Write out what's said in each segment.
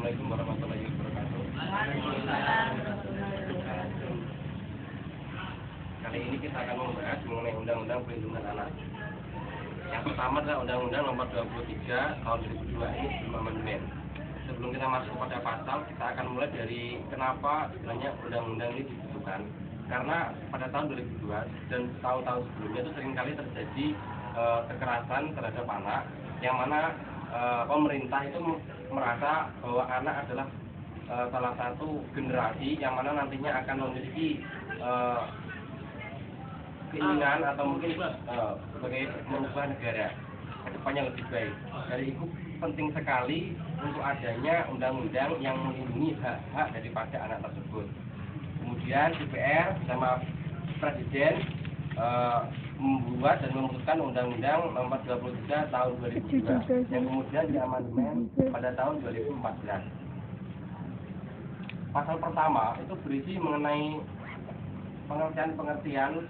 Assalamualaikum warahmatullahi wabarakatuh. Kali ini kita akan membahas mengenai Undang-Undang Perlindungan Anak. Yang pertama adalah Undang-Undang Nomor 23 Tahun 2002 ini sebelum amandemen. Sebelum kita masuk pada pasal, kita akan mulai dari kenapa sebenarnya undang-undang ini dibutuhkan. Karena pada tahun 2002 dan tahun-tahun sebelumnya itu seringkali terjadi kekerasan terhadap anak, yang mana pemerintah itu merasa bahwa anak adalah salah satu generasi yang mana nantinya akan memiliki keinginan atau mungkin sebagai merubah negara ke depannya lebih baik. Dari itu penting sekali untuk adanya undang-undang yang melindungi hak-hak daripada anak tersebut. Kemudian DPR bersama Presiden membuat dan memutuskan Undang-Undang Nomor 23 Tahun 2002 yang kemudian diamandemen pada tahun 2014. Pasal pertama itu berisi mengenai pengertian-pengertian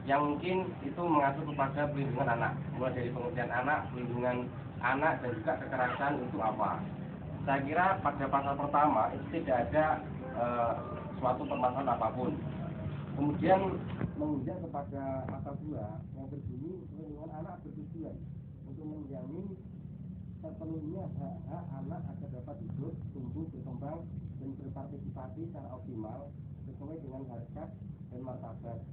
yang mungkin itu mengatur kepada perlindungan anak, mulai dari pengertian anak, perlindungan anak, dan juga kekerasan itu apa. Saya kira pada pasal pertama itu tidak ada suatu permasalahan apapun. Kemudian menginjak kepada pasal 2 yang berbunyi perlindungan anak bertujuan untuk menjamin terpenuhinya hak-hak anak agar dapat hidup, tumbuh, berkembang, dan berpartisipasi secara optimal sesuai dengan harkat dan martabat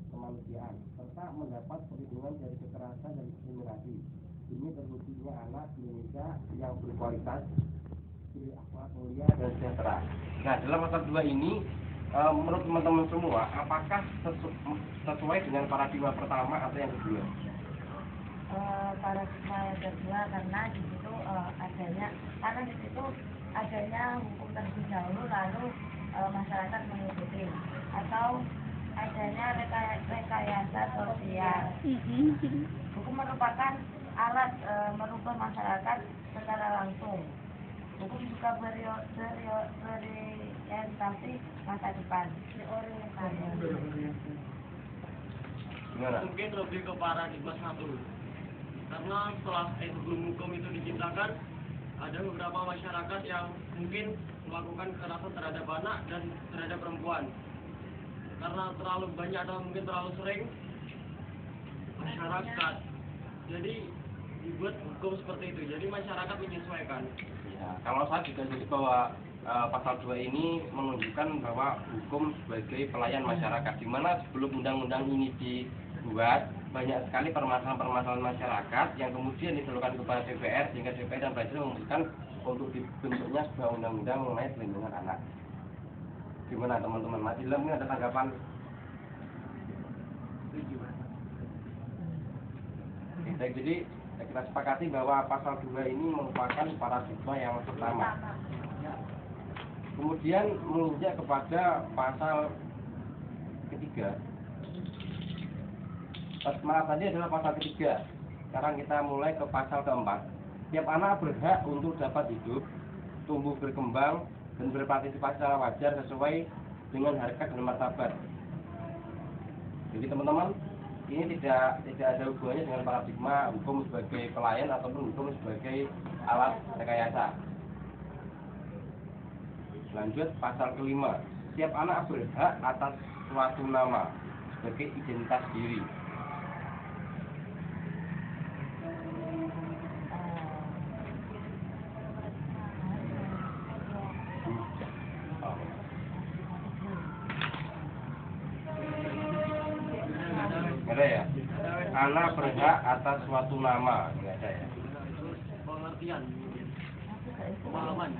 kemanusiaan, serta mendapat perlindungan dari kekerasan dan diskriminasi demi terwujudnya anak Indonesia yang berkualitas, berakhlak mulia, dan sejahtera. Nah, dalam pasal 2 ini menurut teman-teman semua, apakah sesuai dengan paradigma pertama atau yang kedua? Paradigma yang kedua, karena di situ adanya hukum terlebih dahulu, lalu masyarakat mengikuti, atau adanya rekayasa sosial. Hukum merupakan alat merubah masyarakat secara langsung. Hukum juga berorientasi masa depan. Mungkin lebih ke paradigma 1. Karena setelah sebelum hukum itu diciptakan, ada beberapa masyarakat yang mungkin melakukan kekerasan terhadap anak dan terhadap perempuan. Karena terlalu banyak atau mungkin terlalu sering masyarakat, jadi dibuat hukum seperti itu. Jadi masyarakat menyesuaikan. Ya, kalau saya juga jadi bahwa pasal 2 ini menunjukkan bahwa hukum sebagai pelayan masyarakat, di mana sebelum undang-undang ini dibuat banyak sekali permasalahan-permasalahan masyarakat yang kemudian diseluruhkan kepada DPR, sehingga DPR dan Presiden memutuskan untuk dibentuknya sebuah undang-undang mengenai perlindungan anak. Gimana teman-teman? Mas Ilham, ini ada tanggapan? Oke, jadi kita sepakati bahwa pasal 2 ini merupakan paradigma yang pertama. Kemudian menginjak kepada pasal ketiga. Maaf, tadi adalah pasal ketiga. Sekarang kita mulai ke pasal keempat. Tiap anak berhak untuk dapat hidup, tumbuh berkembang, dan berpartisipasi secara wajar sesuai dengan harkat dan martabat. Jadi teman-teman, ini tidak ada hubungannya dengan paradigma hukum sebagai pelayan ataupun hukum sebagai alat rekayasa. Lanjut pasal kelima. Setiap anak berhak atas suatu nama sebagai identitas diri. Ada ya? Anak berhak atas suatu nama, enggak ada ya? Pengertian, pemahaman.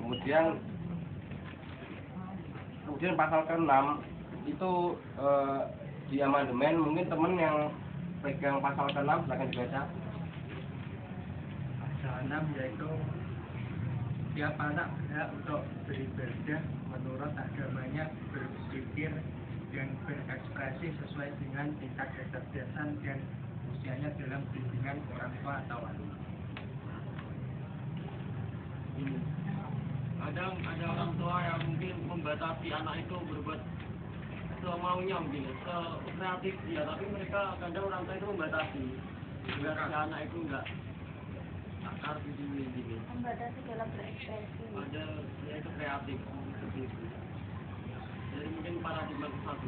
Kemudian pasal ke-6 itu di amandemen. Mungkin teman yang pegang pasal ke-6 silakan dibaca. Pasal 6 yaitu tiap anak berhak untuk beribadah menurut agamanya, berpikir dan berekspresi sesuai dengan tingkat kecerdasan dan usianya dalam bimbingan orang tua atau wali. Ada orang tua yang mungkin membatasi anak itu berbuat semaunya, mungkin kreatif dia, tapi mereka kadang orang tua itu membatasi agar si anak itu enggak arti gini. Membatasi dalam berekspresi. Ada yaitu kreatif seperti itu. Jadi mungkin paradigma ke satu.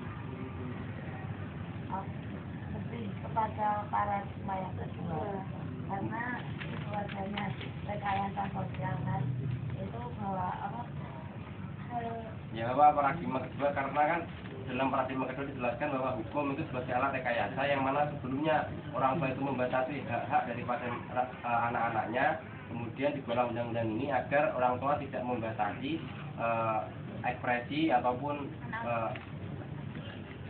Lebih kepada paradigma yang kedua. Karena itu adanya rekayasa sosial kan, itu bahwa apa hal Ya, bahwa paradigma kedua karena kan dalam paradigma kedua dijelaskan bahwa hukum itu sebagai alat rekayasa yang mana sebelumnya orang tua itu membatasi hak-hak daripada anak-anaknya, kemudian dibuat undang-undang ini agar orang tua tidak membatasi ekspresi ataupun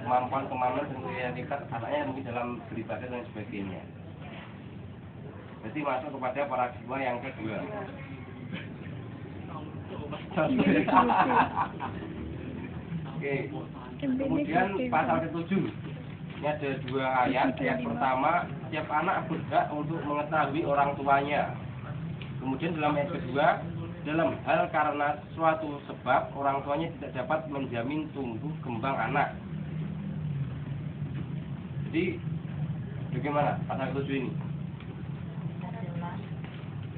kemampuan dan kreativitas anaknya mungkin dalam beribadah dan sebagainya. Jadi masuk kepada paradigma yang kedua. Oke. Kemudian pasal ke-7. Ini ada 2 ayat. Yang pertama, setiap anak berhak untuk mengetahui orang tuanya. Kemudian dalam ayat kedua, dalam hal karena suatu sebab orang tuanya tidak dapat menjamin tumbuh kembang anak. Jadi bagaimana pasal ke-7 ini?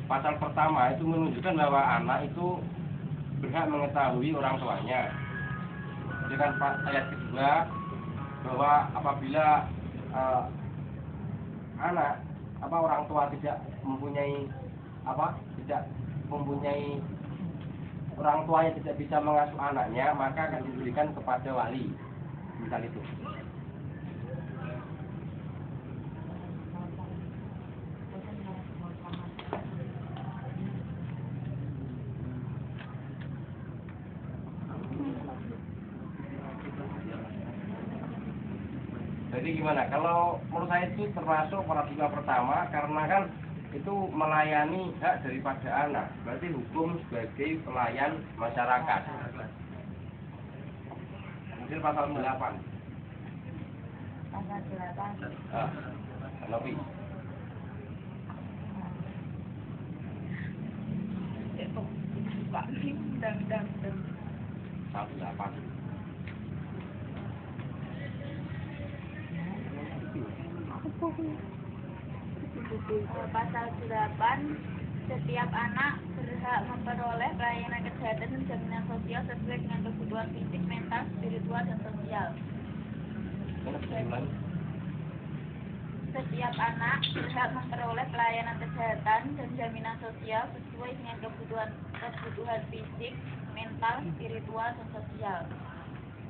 Pasal pertama itu menunjukkan bahwa anak itu berhak mengetahui orang tuanya. Dengan ayat kedua bahwa apabila orang tua tidak mempunyai orang tuanya tidak bisa mengasuh anaknya, maka akan diberikan kepada wali. Misal itu. Jadi gimana? Kalau menurut saya itu termasuk paradigma pertama karena kan itu melayani hak daripada anak. Berarti hukum sebagai pelayan masyarakat. Kemudian pasal 8. pasal 8. Lebih. Pasal 8. Pasal 8, setiap anak berhak memperoleh pelayanan kesehatan dan jaminan sosial sesuai dengan kebutuhan fisik, mental, spiritual, dan sosial. Setiap anak berhak memperoleh pelayanan kesehatan dan jaminan sosial sesuai dengan kebutuhan fisik, mental, spiritual, dan sosial.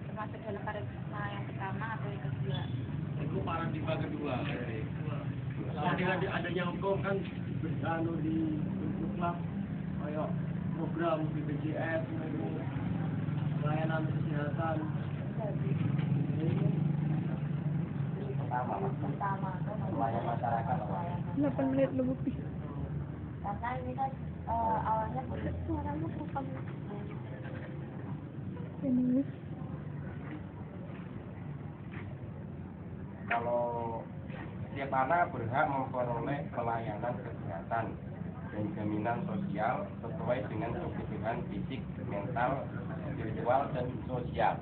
Termasuk dalam paradigma yang pertama atau yang kedua. Itu paradigma kedua. Kalau dengan adanya hukum kan beranu dibentuklah kayak program BPJS, pelayanan kesehatan. Pertama Pelayan masyarakat. 8 menit lebih. karena ini kan awalnya suaranya bukan Ini Kalau setiap anak berhak memperoleh pelayanan kesehatan dan jaminan sosial sesuai dengan kebutuhan fisik, mental, spiritual, dan sosial.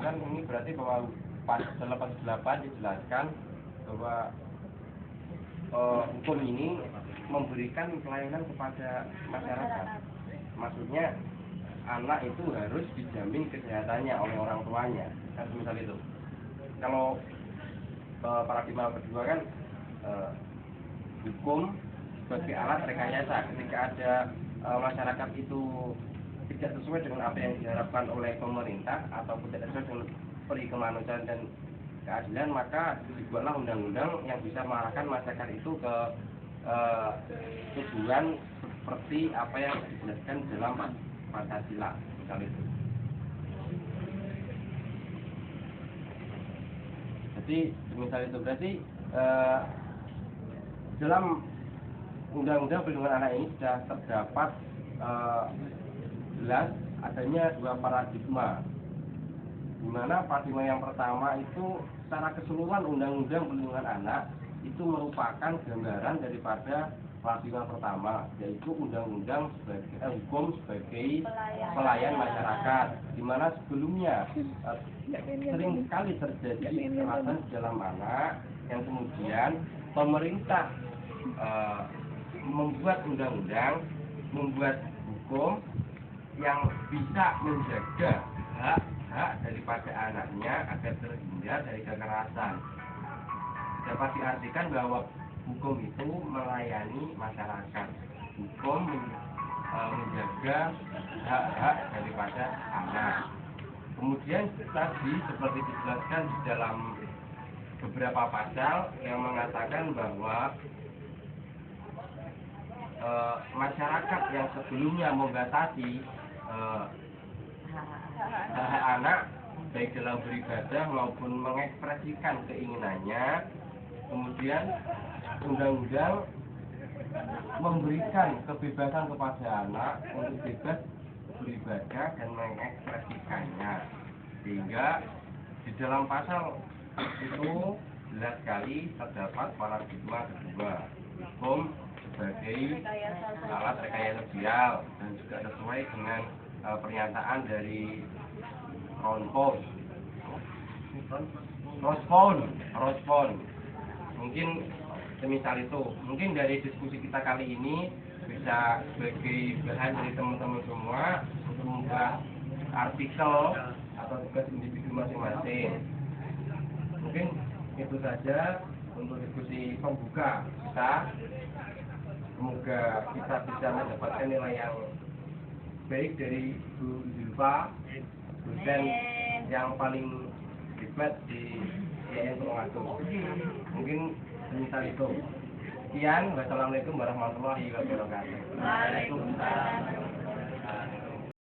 Dan ini berarti bahwa dalam pasal 8 dijelaskan bahwa hukum ini memberikan pelayanan kepada masyarakat. Maksudnya anak itu harus dijamin kesehatannya oleh orang tuanya. Kan misal itu. Kalau paradigma kedua kan hukum sebagai alat rekayasa. Ketika ada masyarakat itu tidak sesuai dengan apa yang diharapkan oleh pemerintah ataupun tidak sesuai dengan peri kemanusiaan dan keadilan, maka dibuatlah undang-undang yang bisa mengarahkan masyarakat itu ke tujuan seperti apa yang dijelaskan dalam Pancasila, misal itu. Jadi misal itu berarti dalam Undang-Undang Perlindungan Anak ini sudah terdapat jelas adanya 2 paradigma, di mana paradigma yang pertama itu secara keseluruhan Undang-Undang Perlindungan Anak itu merupakan gambaran daripada Paradigma pertama, yaitu undang-undang sebagai hukum sebagai pelayan masyarakat, di mana sebelumnya sering sekali terjadi kekerasan di dalam anak, yang kemudian pemerintah membuat undang-undang, membuat hukum yang bisa menjaga hak-hak daripada anaknya agar terhindar dari kekerasan. Dapat diartikan bahwa hukum itu melayani masyarakat, hukum menjaga hak-hak daripada anak. Kemudian tadi seperti dijelaskan di dalam beberapa pasal yang mengatakan bahwa masyarakat yang sebelumnya membatasi hak anak baik dalam beribadah maupun mengekspresikan keinginannya, kemudian undang-undang memberikan kebebasan kepada anak untuk bebas beribadah dan mengekspresikannya, sehingga di dalam pasal itu jelas sekali terdapat paradigma kedua, hukum sebagai alat rekayasa sosial, dan juga sesuai dengan pernyataan dari Rospon. Mungkin semisal itu, mungkin dari diskusi kita kali ini bisa sebagai bahan dari teman-teman semua untuk membuat artikel atau tugas individu masing-masing. Mungkin itu saja untuk diskusi pembuka kita. Semoga kita bisa mendapatkan nilai yang baik dari Bu Zulfa, dosen yang paling hebat di IAIN Tulungagung. Mungkin semisal itu. Sekian, wassalamualaikum warahmatullahi wabarakatuh. Waalaikumsalam.